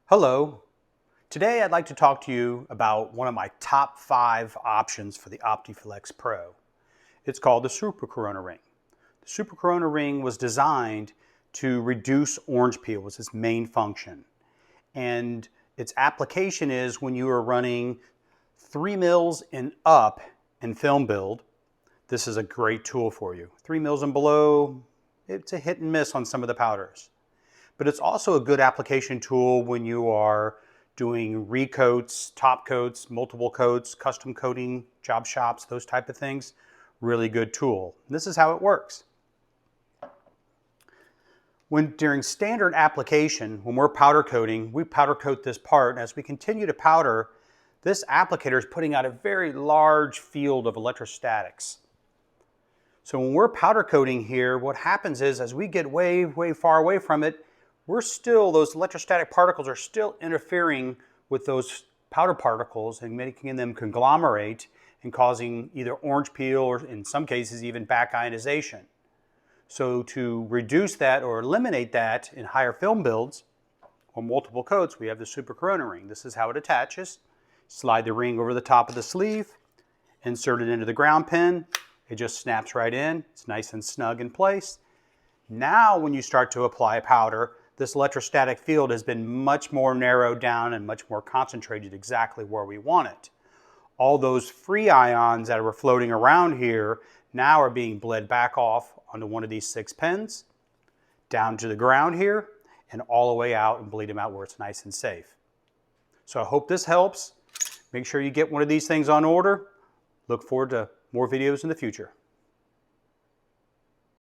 Hello. Today I'd like to talk to you about one of my top 5 options for the OptiFlex Pro. It's called the Super Corona Ring. The Super Corona Ring was designed to reduce orange peel, was its main function. And its application is when you are running 3 mils and up in film build, this is a great tool for you. 3 mils and below, it's a hit and miss on some of the powders. But it's also a good application tool when you are doing recoats, top coats, multiple coats, custom coating, job shops, those type of things. Really good tool. This is how it works. During standard application, when we're powder coating, we powder coat this part. And as we continue to powder, this applicator is putting out a very large field of electrostatics. So when we're powder coating here, what happens is as we get way far away from it, those electrostatic particles are still interfering with those powder particles and making them conglomerate and causing either orange peel or in some cases even back ionization. So to reduce that or eliminate that in higher film builds or multiple coats, we have the Super Corona Ring. This is how it attaches. Slide the ring over the top of the sleeve, insert it into the ground pin. It just snaps right in. It's nice and snug in place. Now when you start to apply powder, this electrostatic field has been much more narrowed down and much more concentrated exactly where we want it. All those free ions that were floating around here now are being bled back off onto one of these 6 pins, down to the ground here, and all the way out and bleed them out where it's nice and safe. So I hope this helps. Make sure you get one of these things on order. Look forward to more videos in the future.